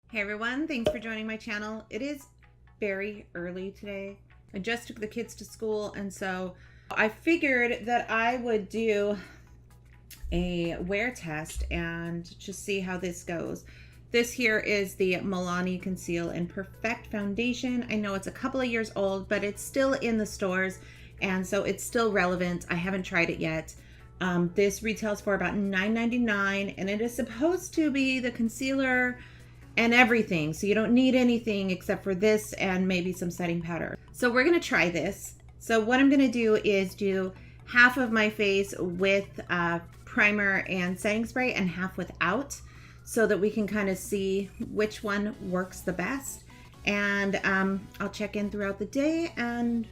Hey everyone, thanks for joining my channel. It is very early today. I just took the kids to school, and so I figured that I would do a wear test and just see how this goes. This here is the Milani Conceal and Perfect Foundation. I know it's a couple of years old, but it's still in the stores, and so it's still relevant. I haven't tried it yet. This retails for about $9.99, and it is supposed to be the concealer and everything, so you don't need anything except for this and maybe some setting powder. So we're gonna try this. So what I'm gonna do is do half of my face with primer and setting spray and half without, so that we can kind of see which one works the best. And I'll check in throughout the day, and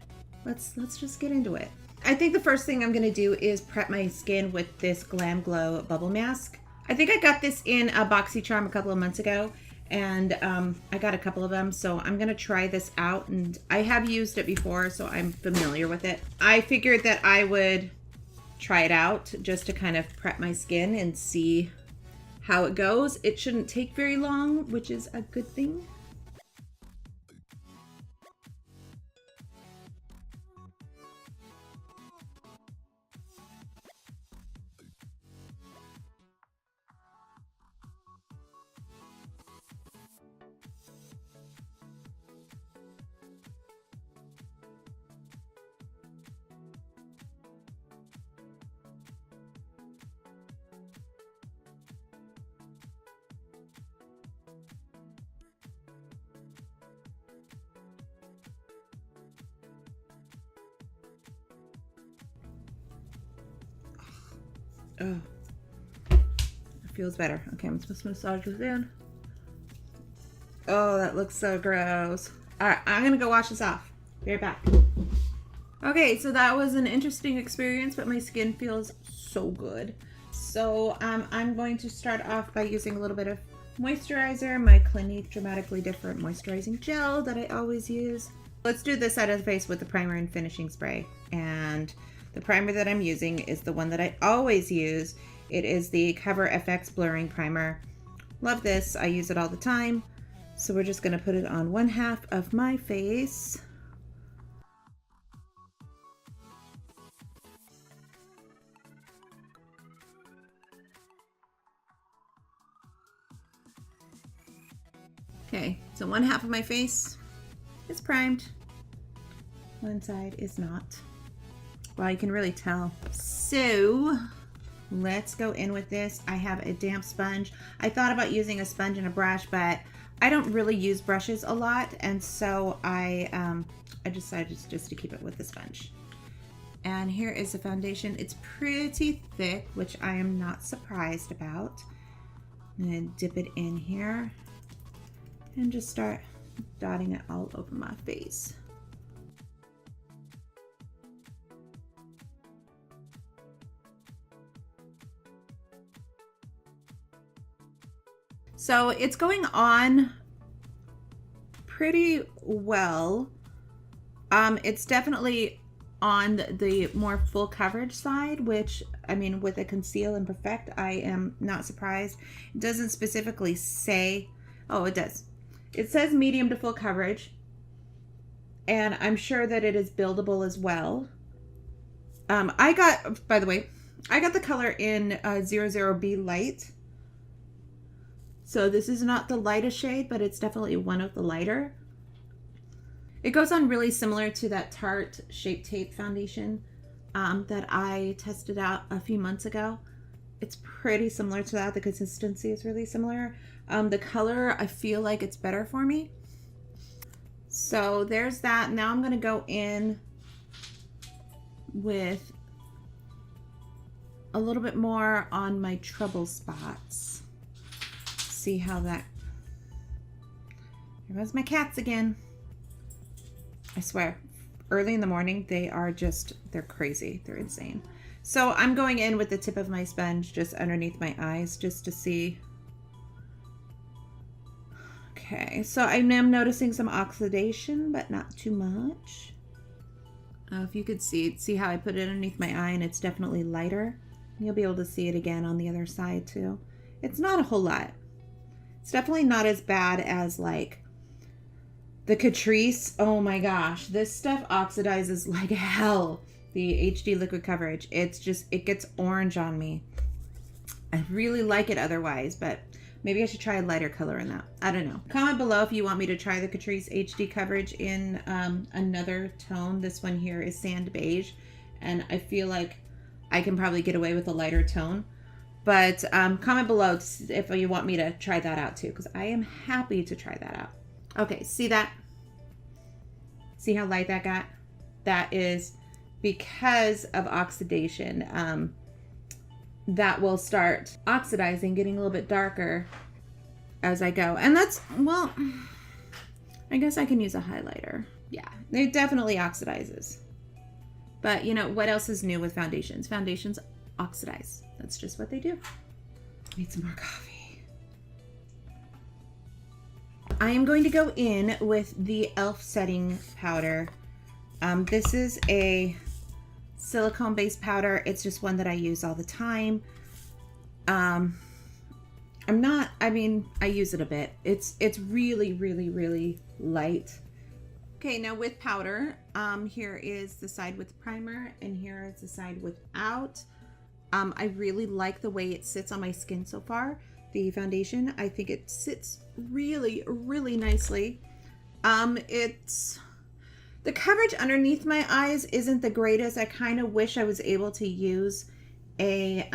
let's just get into it. I think the first thing I'm gonna do is prep my skin with this Glam Glow bubble mask. I think I got this in a BoxyCharm a couple of months ago, and I got a couple of them, so I'm gonna try this out, and I have used it before, so I'm familiar with it. I figured that I would try it out just to kind of prep my skin and see how it goes. It shouldn't take very long, which is a good thing. Oh, it feels better. Okay, I'm supposed to massage this in. Oh, that looks so gross. All right, I'm gonna go wash this off. Be right back. Okay, so that was an interesting experience, but my skin feels so good. So I'm going to start off by using a little bit of moisturizer, my Clinique Dramatically Different Moisturizing Gel that I always use. Let's do this side of the face with the primer and finishing spray. And the primer that I'm using is the one that I always use. It is the Cover FX Blurring Primer. Love this, I use it all the time. So we're just gonna put it on one half of my face. Okay, so one half of my face is primed. One side is not. Well, you can really tell. So let's go in with this. I have a damp sponge. I thought about using a sponge and a brush, but I don't really use brushes a lot, and so I decided just to keep it with the sponge. And here is the foundation. It's pretty thick, which I am not surprised about. I'm gonna dip it in here and just start dotting it all over my face. So it's going on pretty well. It's definitely on the more full coverage side, which, I mean, with a Conceal and Perfect, I am not surprised. It doesn't specifically say, oh, it does. It says medium to full coverage, and I'm sure that it is buildable as well. I got, by the way, I got the color in 00B Light. So this is not the lightest shade, but it's definitely one of the lighter. It goes on really similar to that Tarte Shape Tape foundation that I tested out a few months ago. It's pretty similar to that. The consistency is really similar. The color, I feel like it's better for me. So there's that. Now I'm gonna go in with a little bit more on my trouble spots. See how that, here goes my cats again. I swear, early in the morning, they're crazy, they're insane. So I'm going in with the tip of my sponge just underneath my eyes just to see. Okay, so I am noticing some oxidation, but not too much. If you could see how I put it underneath my eye, and it's definitely lighter. You'll be able to see it again on the other side too. It's not a whole lot. It's definitely not as bad as like the Catrice. Oh my gosh, this stuff oxidizes like hell. The HD liquid coverage. It's just, it gets orange on me. I really like it otherwise, but maybe I should try a lighter color in that. I don't know. Comment below if you want me to try the Catrice HD coverage in another tone. This one here is sand beige, and I feel like I can probably get away with a lighter tone. But comment below if you want me to try that out too, because I am happy to try that out. Okay, see that? See how light that got? That is because of oxidation. That will start oxidizing, getting a little bit darker as I go. And that's, well, I guess I can use a highlighter. Yeah, it definitely oxidizes. But you know, what else is new with foundations? Foundations oxidize. That's just what they do. Need some more coffee. I am going to go in with the e.l.f. setting powder. This is a silicone-based powder. It's just one that I use all the time. I use it a bit. It's really, really, really light. Okay, now with powder, here is the side with primer, and here is the side without. I really like the way it sits on my skin so far. The foundation, I think it sits really, really nicely. The coverage underneath my eyes isn't the greatest. I kind of wish I was able to use a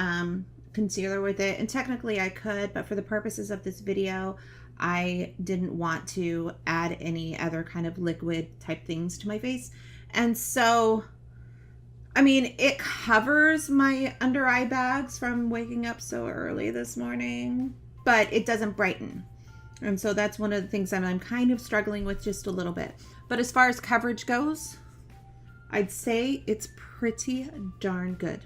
concealer with it, and technically I could, but for the purposes of this video, I didn't want to add any other kind of liquid type things to my face. And so, I mean, it covers my under eye bags from waking up so early this morning, but it doesn't brighten. And so that's one of the things that I'm kind of struggling with just a little bit. But as far as coverage goes, I'd say it's pretty darn good.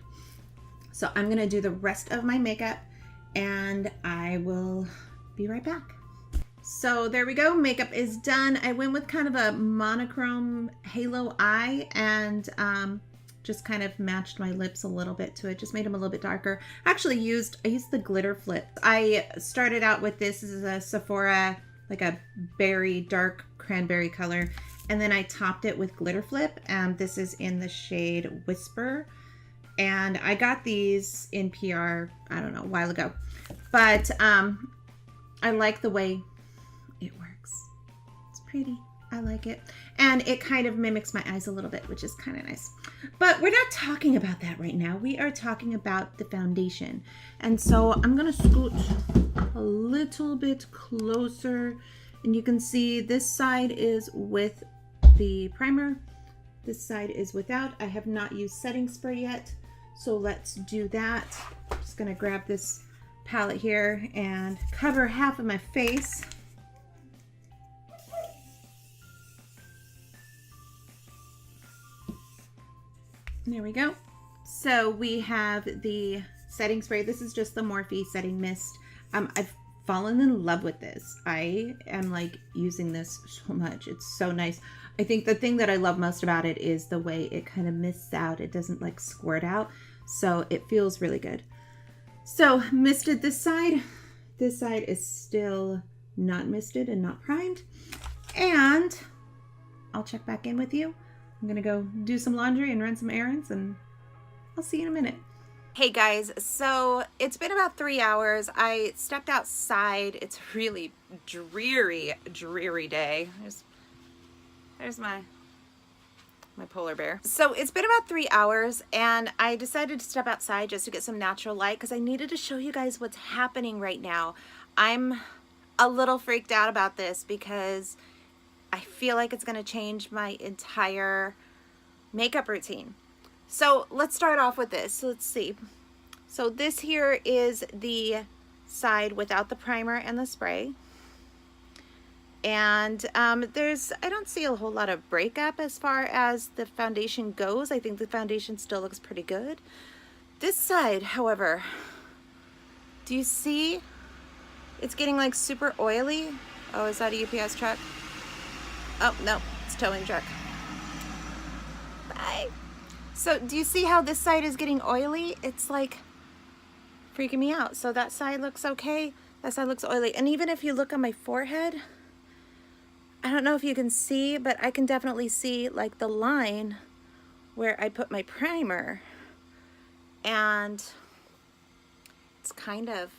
So I'm gonna do the rest of my makeup and I will be right back. So there we go, makeup is done. I went with kind of a monochrome halo eye and just kind of matched my lips a little bit to it, just made them a little bit darker. Actually I used the glitter flip. I started out with this is a Sephora, like a berry, dark cranberry color. And then I topped it with glitter flip. This is in the shade Whisper. And I got these in PR, I don't know, a while ago. But I like the way it works. It's pretty. I like it. And it kind of mimics my eyes a little bit, which is kind of nice. But we're not talking about that right now. We are talking about the foundation. And so I'm going to scoot a little bit closer. And you can see this side is with the primer. This side is without. I have not used setting spray yet. So let's do that. I'm just going to grab this palette here and cover half of my face. There we go. So we have the setting spray. This is just the Morphe setting mist. I've fallen in love with this. I am like using this so much. It's so nice. I think the thing that I love most about it is the way it kind of mists out. It doesn't like squirt out. So it feels really good. So misted this side. This side is still not misted and not primed. And I'll check back in with you. I'm gonna go do some laundry and run some errands, and I'll see you in a minute. Hey guys, so it's been about 3 hours. I stepped outside. It's a really dreary day. There's my polar bear. So it's been about 3 hours and I decided to step outside just to get some natural light because I needed to show you guys what's happening right now. I'm a little freaked out about this because I feel like it's going to change my entire makeup routine. So let's start off with this. So let's see. So this here is the side without the primer and the spray. And I don't see a whole lot of breakup as far as the foundation goes. I think the foundation still looks pretty good. This side, however, do you see? It's getting like super oily. Oh, is that a UPS truck? Oh, no, it's a towing truck. Bye. So do you see how this side is getting oily? It's like freaking me out. So that side looks okay. That side looks oily. And even if you look on my forehead, I don't know if you can see, but I can definitely see like the line where I put my primer. And it's kind of,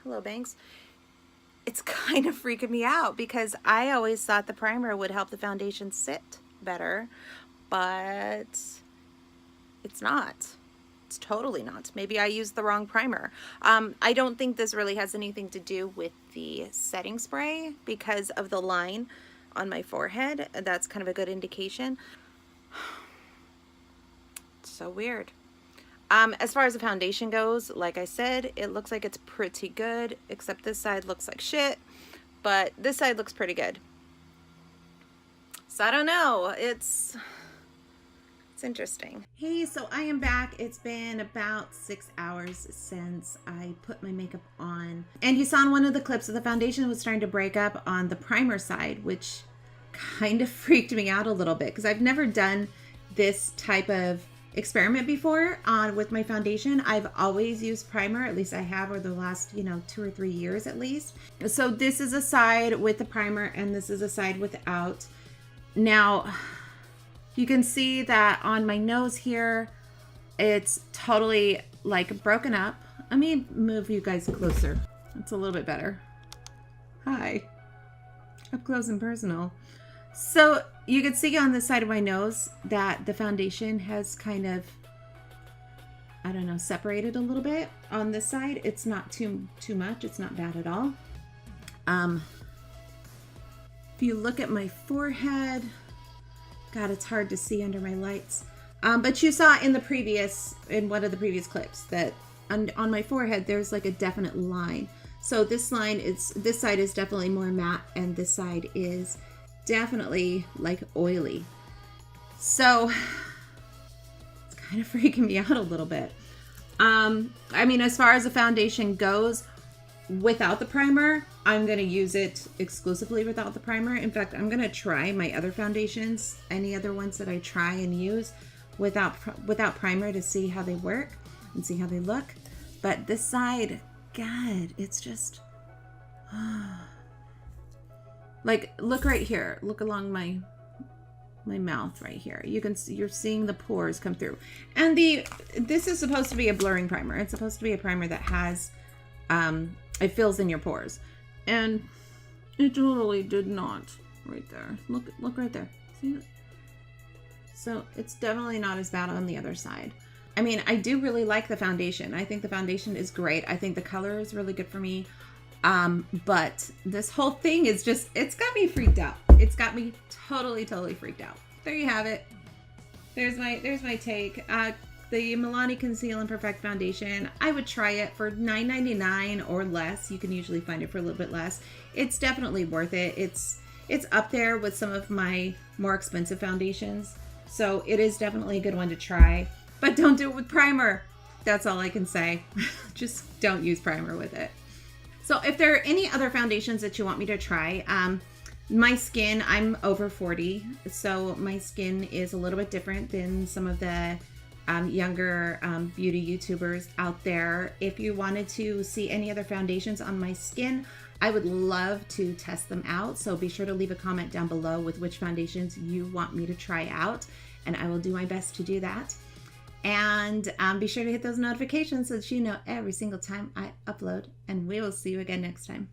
hello Banks, it's kind of freaking me out because I always thought the primer would help the foundation sit better, but it's not. It's totally not. Maybe I used the wrong primer. I don't think this really has anything to do with the setting spray because of the line on my forehead. That's kind of a good indication. It's so weird. As far as the foundation goes, like I said, it looks like it's pretty good, except this side looks like shit, but this side looks pretty good. So I don't know, it's interesting. Hey, so I am back. It's been about 6 hours since I put my makeup on. And you saw in one of the clips that the foundation was starting to break up on the primer side, which kind of freaked me out a little bit because I've never done this type of experiment before with my foundation. I've always used primer, at least I have over the last 2 or 3 years at least. So this is a side with the primer and this is a side without. Now you can see that on my nose here it's totally like broken up. Let me move you guys closer. It's a little bit better. Hi, up close and personal. So you can see on the side of my nose that the foundation has kind of, I don't know, separated a little bit. On this side, it's not too much. It's not bad at all. If you look at my forehead, God, it's hard to see under my lights. But you saw in one of the previous clips that on my forehead, there's like a definite line. So this side is definitely more matte and this side is definitely like oily. So it's kind of freaking me out a little bit. I mean, as far as the foundation goes, without the primer, I'm going to use it exclusively without the primer. In fact, I'm going to try my other foundations, any other ones that I try and use without primer to see how they work and see how they look. But this side, God, it's just like, look right here. Look along my mouth right here. You can see, you're seeing the pores come through. And this is supposed to be a blurring primer. It's supposed to be a primer that has, it fills in your pores. And it totally did not right there. Look right there. See it? So it's definitely not as bad on the other side. I mean, I do really like the foundation. I think the foundation is great. I think the color is really good for me. But this whole thing is just, it's got me freaked out. It's got me totally freaked out. There you have it. There's my take. The Milani Conceal and Perfect Foundation. I would try it for $9.99 or less. You can usually find it for a little bit less. It's definitely worth it. It's up there with some of my more expensive foundations. So it is definitely a good one to try. But don't do it with primer. That's all I can say. Just don't use primer with it. So if there are any other foundations that you want me to try, my skin, I'm over 40, so my skin is a little bit different than some of the younger beauty YouTubers out there. If you wanted to see any other foundations on my skin, I would love to test them out. So be sure to leave a comment down below with which foundations you want me to try out, and I will do my best to do that. And be sure to hit those notifications so that you know every single time I upload, and we will see you again next time.